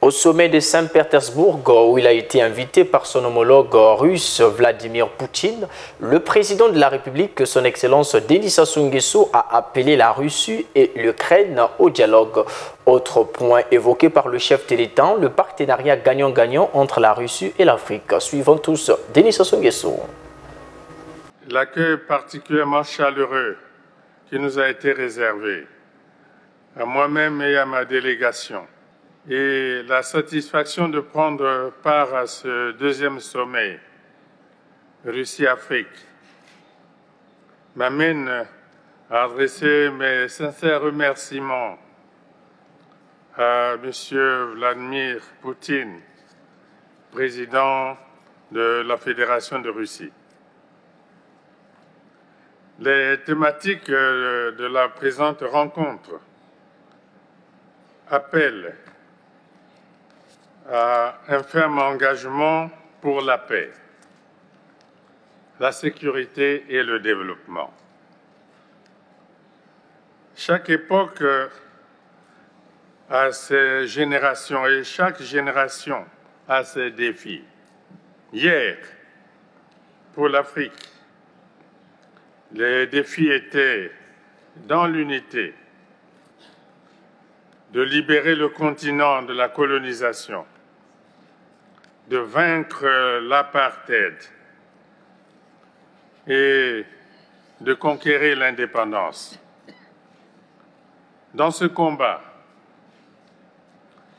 Au sommet de Saint-Pétersbourg, où il a été invité par son homologue russe Vladimir Poutine, le président de la République, son Excellence Denis Sassou Nguesso, a appelé la Russie et l'Ukraine au dialogue. Autre point évoqué par le chef de l'État, le partenariat gagnant-gagnant entre la Russie et l'Afrique. Suivons tous Denis Sassou Nguesso. L'accueil particulièrement chaleureux qui nous a été réservé à moi-même et à ma délégation, et la satisfaction de prendre part à ce deuxième sommet Russie-Afrique m'amène à adresser mes sincères remerciements à M. Vladimir Poutine, président de la Fédération de Russie. Les thématiques de la présente rencontre appellent à un ferme engagement pour la paix, la sécurité et le développement. Chaque époque a ses générations et chaque génération a ses défis. Hier, pour l'Afrique, les défis étaient dans l'unité, de libérer le continent de la colonisation, de vaincre l'apartheid et de conquérir l'indépendance. Dans ce combat,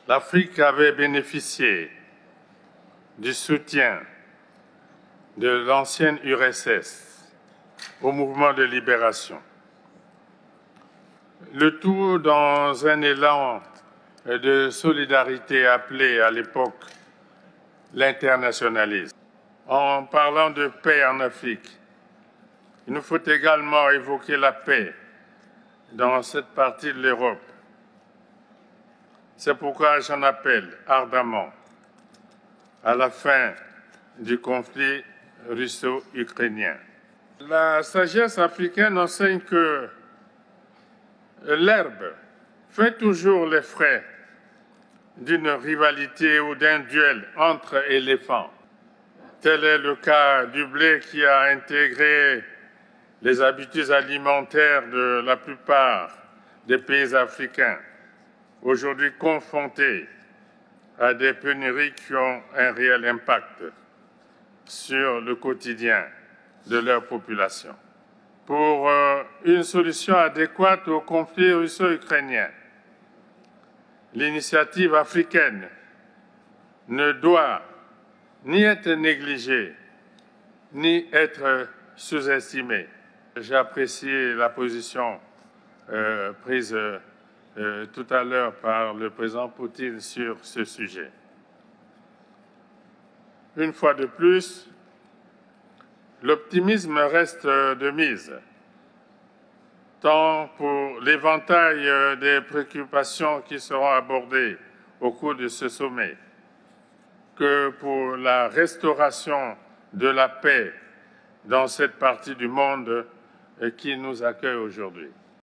l'Afrique avait bénéficié du soutien de l'ancienne URSS au mouvement de libération. Le tout dans un élan de solidarité appelé à l'époque l'internationalisme. En parlant de paix en Afrique, il nous faut également évoquer la paix dans cette partie de l'Europe. C'est pourquoi j'en appelle ardemment à la fin du conflit russo-ukrainien. La sagesse africaine enseigne que l'herbe fait toujours les frais d'une rivalité ou d'un duel entre éléphants. Tel est le cas du blé qui a intégré les habitudes alimentaires de la plupart des pays africains, aujourd'hui confrontés à des pénuries qui ont un réel impact sur le quotidien de leur population. Pour une solution adéquate au conflit russo-ukrainien, l'initiative africaine ne doit ni être négligée, ni être sous-estimée. J'apprécie la position prise tout à l'heure par le président Poutine sur ce sujet. Une fois de plus, l'optimisme reste de mise, tant pour l'éventail des préoccupations qui seront abordées au cours de ce sommet, que pour la restauration de la paix dans cette partie du monde qui nous accueille aujourd'hui.